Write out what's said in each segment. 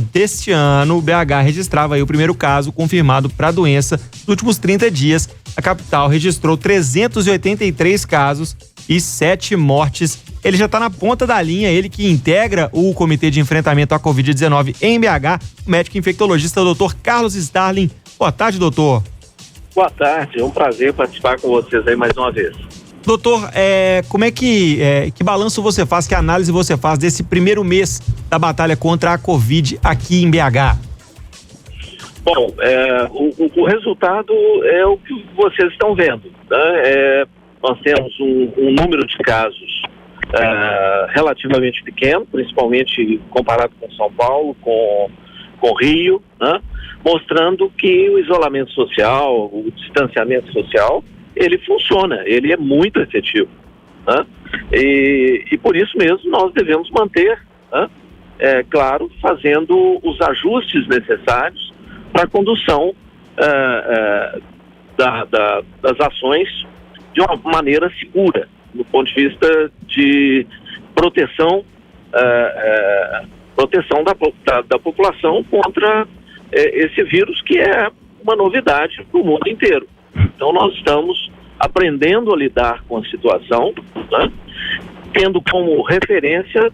deste ano, o BH registrava aí o primeiro caso confirmado para a doença. Nos últimos 30 dias, a capital registrou 383 casos e 7 mortes. Ele já está na ponta da linha, ele que integra o Comitê de Enfrentamento à Covid-19 em BH, o médico infectologista Dr. Carlos Starling. Boa tarde, doutor. Boa tarde, é um prazer participar com vocês aí mais uma vez. Doutor, como é que balanço você faz, que análise você faz desse primeiro mês da batalha contra a Covid aqui em BH? Bom, o resultado é o que vocês estão vendo, né? Nós temos um número de casos relativamente pequeno, principalmente comparado com São Paulo, com Rio, né? Mostrando que o isolamento social, o distanciamento social, ele funciona, ele é muito efetivo, né? E por isso mesmo nós devemos manter, né? Claro, fazendo os ajustes necessários para a condução das ações de uma maneira segura, do ponto de vista de proteção da população contra esse vírus, que é uma novidade para o mundo inteiro. Então nós estamos aprendendo a lidar com a situação, né? Tendo como referência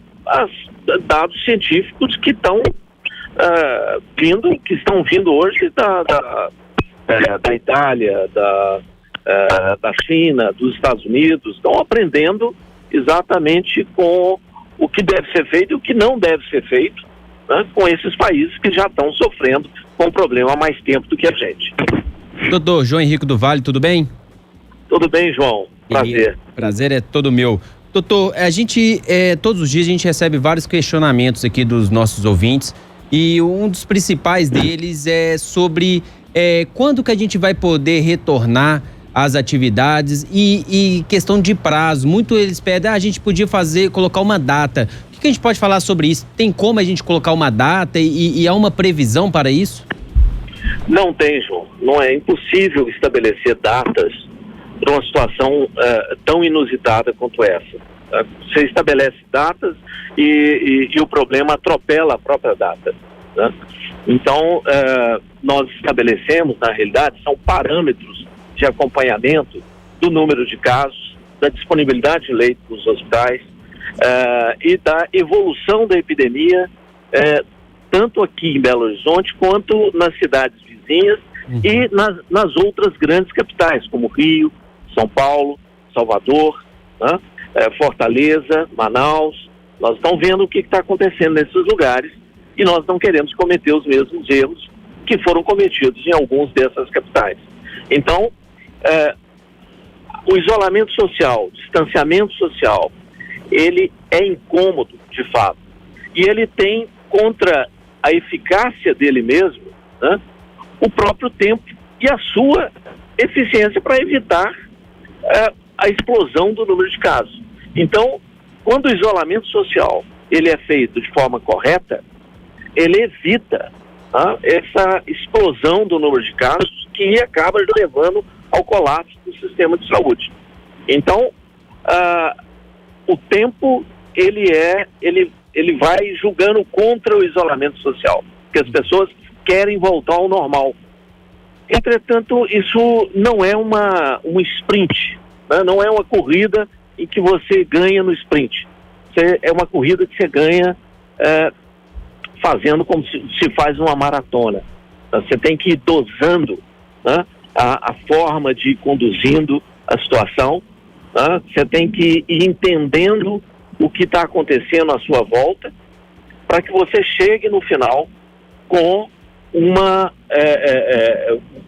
dados científicos que estão vindo hoje da Itália, da China, dos Estados Unidos. Estão aprendendo exatamente com o que deve ser feito e o que não deve ser feito, né, com esses países que já estão sofrendo com o problema há mais tempo do que a gente. Doutor João Henrique do Vale, tudo bem? Tudo bem, João. Prazer. Prazer é todo meu. Doutor, a gente, todos os dias a gente recebe vários questionamentos aqui dos nossos ouvintes, e um dos principais deles é sobre quando que a gente vai poder retornar às atividades e questão de prazo. Muito eles pedem, a gente podia colocar uma data. O que a gente pode falar sobre isso? Tem como a gente colocar uma data e há uma previsão para isso? Não tem, João. Não é impossível estabelecer datas para uma situação tão inusitada quanto essa. Você estabelece datas e o problema atropela a própria data, né? Então, nós estabelecemos, na realidade, são parâmetros de acompanhamento do número de casos, da disponibilidade de leitos nos hospitais e da evolução da epidemia, tanto aqui em Belo Horizonte quanto nas cidades vizinhas e nas outras grandes capitais, como Rio, São Paulo, Salvador, né? Fortaleza, Manaus. Nós estamos vendo o que está acontecendo nesses lugares e nós não queremos cometer os mesmos erros que foram cometidos em alguns dessas capitais. Então, o isolamento social, o distanciamento social, ele é incômodo, de fato, e ele tem contra a eficácia dele mesmo, né, o próprio tempo e a sua eficiência para evitar a explosão do número de casos. Então, quando o isolamento social ele é feito de forma correta, ele evita essa explosão do número de casos que acaba levando ao colapso do sistema de saúde. Então, o tempo ele vai julgando contra o isolamento social, porque as pessoas querem voltar ao normal. Entretanto, isso não é um sprint, né? Não é uma corrida em que você ganha no sprint. É uma corrida que você ganha fazendo como se faz uma maratona. Você tem que ir dosando, né, a forma de ir conduzindo a situação, né? Você tem que ir entendendo o que está acontecendo à sua volta para que você chegue no final com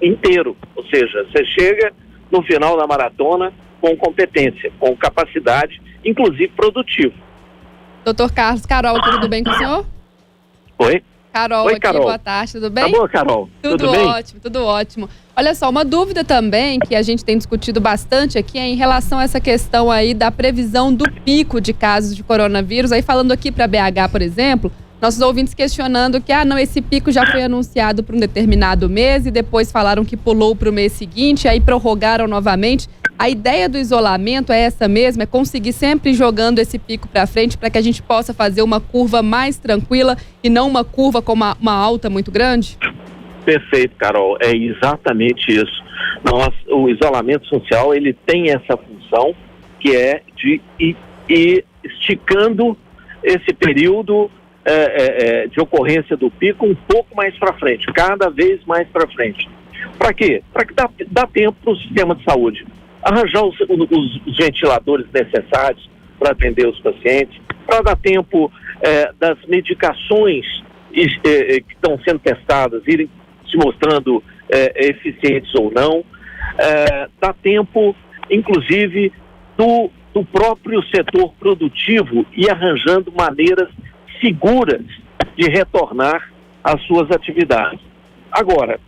inteiro, ou seja, você chega no final da maratona com competência, com capacidade, inclusive produtiva. Doutor Carol, tudo bem com o senhor? Oi? Carol, Oi, aqui, Carol. Boa tarde, tudo bem? Tá bom, Carol? Tudo bem? Ótimo, tudo ótimo. Olha só, uma dúvida também que a gente tem discutido bastante aqui é em relação a essa questão aí da previsão do pico de casos de coronavírus. Aí falando aqui para BH, por exemplo, nossos ouvintes questionando que, esse pico já foi anunciado para um determinado mês e depois falaram que pulou para o mês seguinte, aí prorrogaram novamente. A ideia do isolamento é essa mesmo, é conseguir sempre jogando esse pico para frente para que a gente possa fazer uma curva mais tranquila e não uma curva com uma alta muito grande? Perfeito, Carol, é exatamente isso. O isolamento social, ele tem essa função que é de ir esticando esse período de ocorrência do pico um pouco mais para frente, cada vez mais para frente. Para quê? Para que dá tempo para o sistema de saúde arranjar os ventiladores necessários para atender os pacientes, para dar tempo das medicações que estão sendo testadas irem se mostrando eficientes ou não, dá tempo, inclusive, do próprio setor produtivo e arranjando maneiras seguras de retornar às suas atividades. Agora,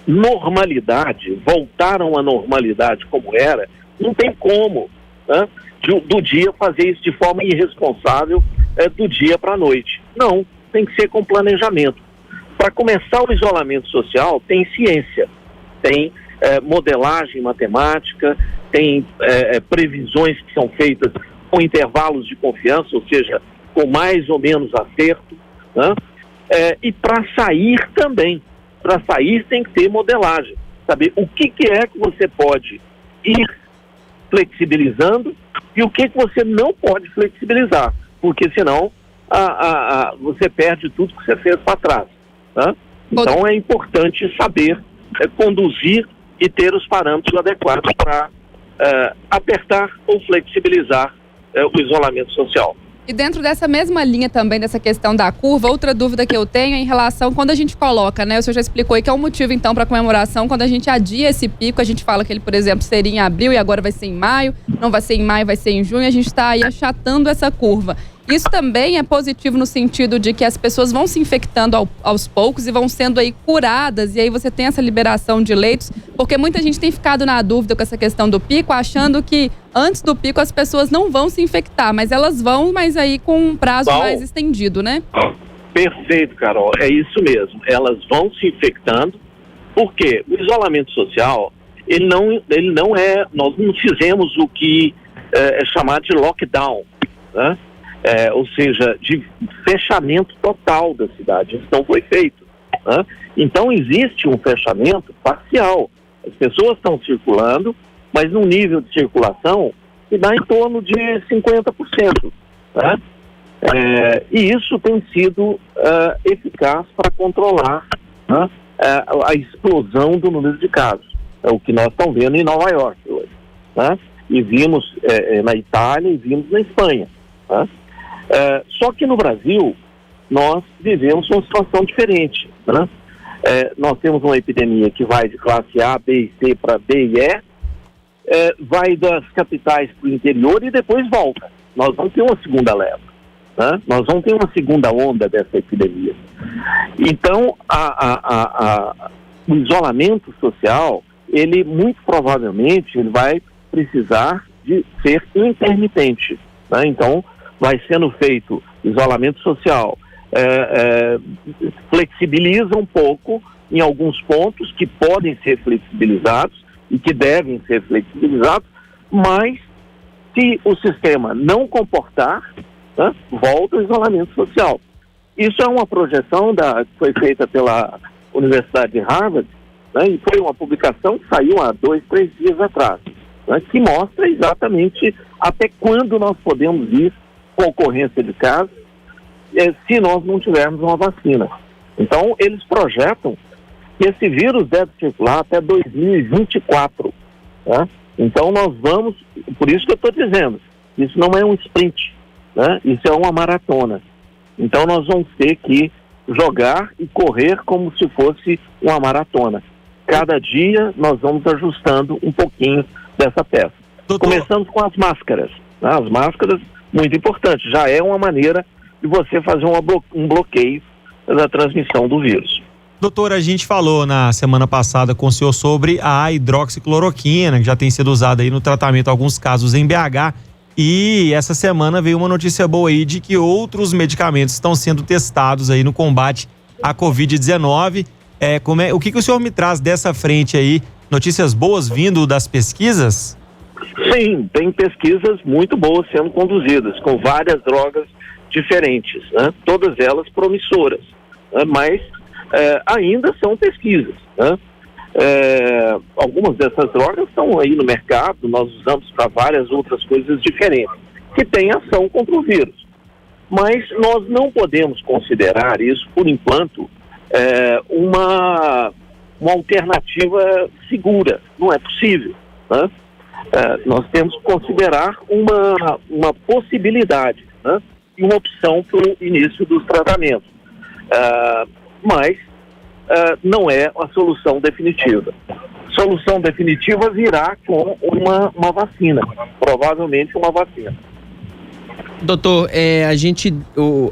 normalidade, voltar a uma normalidade como era, não tem como, né, do dia fazer isso de forma irresponsável do dia para a noite. Não, tem que ser com planejamento. Para começar o isolamento social, tem ciência, tem modelagem matemática, tem previsões que são feitas com intervalos de confiança, ou seja, com mais ou menos acerto, né? E para sair também. Para sair tem que ter modelagem, saber o que é que você pode ir flexibilizando e o que você não pode flexibilizar, porque senão você perde tudo que você fez para trás. Né? Então é importante saber conduzir e ter os parâmetros adequados para apertar ou flexibilizar o isolamento social. E dentro dessa mesma linha também, dessa questão da curva, outra dúvida que eu tenho é em relação quando a gente coloca, né? O senhor já explicou aí que é um motivo, então, para comemoração, quando a gente adia esse pico, a gente fala que ele, por exemplo, seria em abril e agora vai ser em maio, não vai ser em maio, vai ser em junho, a gente está aí achatando essa curva. Isso também é positivo no sentido de que as pessoas vão se infectando aos poucos e vão sendo aí curadas, e aí você tem essa liberação de leitos, porque muita gente tem ficado na dúvida com essa questão do pico, achando que antes do pico as pessoas não vão se infectar, mas elas vão, mas aí com um prazo mais estendido, né? Perfeito, Carol, é isso mesmo. Elas vão se infectando, porque o isolamento social, ele não é, nós não fizemos o que é chamado de lockdown, né? Ou seja, de fechamento total da cidade. Isso não foi feito. Né? Então, existe um fechamento parcial. As pessoas estão circulando, mas num nível de circulação que dá em torno de 50%. Né? E isso tem sido eficaz para controlar, né, a explosão do número de casos. É o que nós estamos vendo em Nova York hoje. Né? E vimos na Itália e vimos na Espanha. Né? Só que no Brasil, nós vivemos uma situação diferente. Né? Nós temos uma epidemia que vai de classe A, B e C para D e E, vai das capitais para o interior e depois volta. Nós vamos ter uma segunda leva. Né? Nós vamos ter uma segunda onda dessa epidemia. Então, o isolamento social, ele muito provavelmente ele vai precisar de ser intermitente. Né? Então, vai sendo feito isolamento social, flexibiliza um pouco em alguns pontos que podem ser flexibilizados e que devem ser flexibilizados, mas se o sistema não comportar, né, volta ao isolamento social. Isso é uma projeção que foi feita pela Universidade de Harvard, né, e foi uma publicação que saiu há 2-3 dias atrás, né, que mostra exatamente até quando nós podemos ir com ocorrência de casos, se nós não tivermos uma vacina. Então, eles projetam que esse vírus deve circular até 2024. Né? Então, nós vamos... Por isso que eu estou dizendo, isso não é um sprint, né? Isso é uma maratona. Então, nós vamos ter que jogar e correr como se fosse uma maratona. Cada dia, nós vamos ajustando um pouquinho dessa peça. Doutor... Começando com as máscaras. Né? As máscaras, muito importante, já é uma maneira de você fazer um bloqueio da transmissão do vírus. Doutor, a gente falou na semana passada com o senhor sobre a hidroxicloroquina, que já tem sido usada aí no tratamento de alguns casos em BH, e essa semana veio uma notícia boa aí de que outros medicamentos estão sendo testados aí no combate à Covid-19. O que o senhor me traz dessa frente aí notícias boas vindo das pesquisas? Sim, tem pesquisas muito boas sendo conduzidas, com várias drogas diferentes, né? Todas elas promissoras, né? Mas ainda são pesquisas, né? Algumas dessas drogas estão aí no mercado, nós usamos para várias outras coisas diferentes, que têm ação contra o vírus. Mas nós não podemos considerar isso, por enquanto, uma alternativa segura. Não é possível, né? Nós temos que considerar uma possibilidade, né? E uma opção para o início dos tratamentos. Mas não é a solução definitiva. Solução definitiva virá com uma vacina, provavelmente uma vacina. Doutor,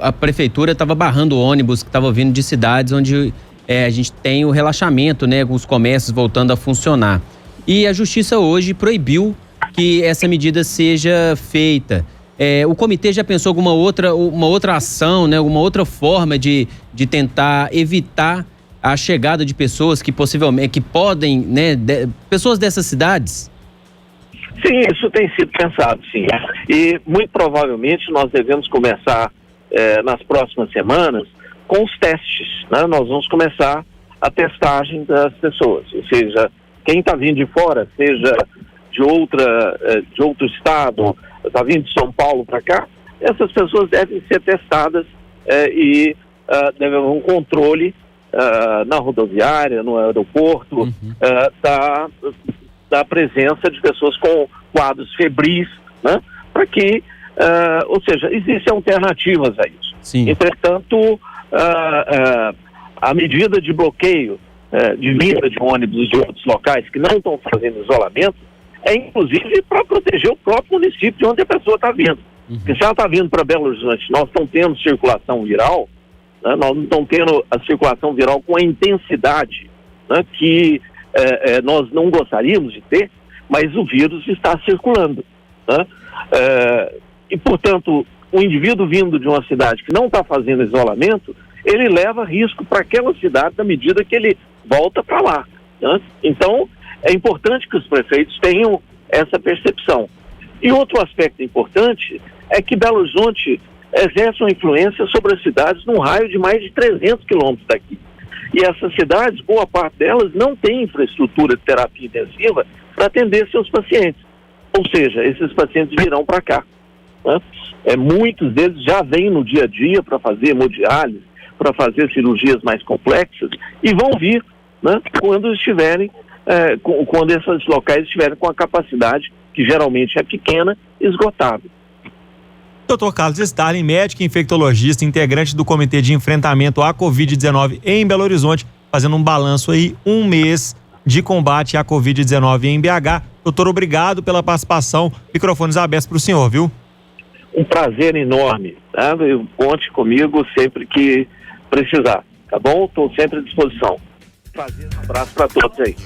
a prefeitura estava barrando ônibus que estavam vindo de cidades onde a gente tem o relaxamento, né, com os comércios voltando a funcionar. E a Justiça hoje proibiu que essa medida seja feita. O comitê já pensou alguma outra ação, né, alguma outra forma de tentar evitar a chegada de pessoas que possivelmente, podem, né, pessoas dessas cidades? Sim, isso tem sido pensado, sim. E muito provavelmente nós devemos começar nas próximas semanas com os testes, né? Nós vamos começar a testagem das pessoas, ou seja, quem está vindo de fora, seja de outro estado, está vindo de São Paulo para cá, essas pessoas devem ser testadas e deve haver um controle na rodoviária, no aeroporto, da presença de pessoas com quadros febris, né? Para que, ou seja, existem alternativas a isso. Sim. Entretanto, a medida de bloqueio de vinda de ônibus de outros locais que não estão fazendo isolamento é inclusive para proteger o próprio município de onde a pessoa está vindo. Porque se ela está vindo para Belo Horizonte, nós estamos tendo circulação viral, né? Nós não estamos tendo a circulação viral com a intensidade, né, que nós não gostaríamos de ter, mas o vírus está circulando, né? E, portanto, o indivíduo vindo de uma cidade que não está fazendo isolamento, ele leva risco para aquela cidade na medida que ele volta para lá, né? Então, é importante que os prefeitos tenham essa percepção. E outro aspecto importante é que Belo Horizonte exerce uma influência sobre as cidades num raio de mais de 300 quilômetros daqui. E essas cidades, boa parte delas, não tem infraestrutura de terapia intensiva para atender seus pacientes. Ou seja, esses pacientes virão para cá, né? Muitos deles já vêm no dia a dia para fazer hemodiálise, para fazer cirurgias mais complexas, e vão vir, né, quando estiverem, quando esses locais estiverem com a capacidade, que geralmente é pequena, esgotada. Dr. Carlos Starling, médico e infectologista, integrante do Comitê de Enfrentamento à Covid-19 em Belo Horizonte, fazendo um balanço aí, 1 mês de combate à Covid-19 em BH. Doutor, obrigado pela participação. Microfones abertos para o senhor, viu? Um prazer enorme, tá? Conte comigo sempre que precisar, tá bom? Estou sempre à disposição. Prazer, um abraço para todos aí.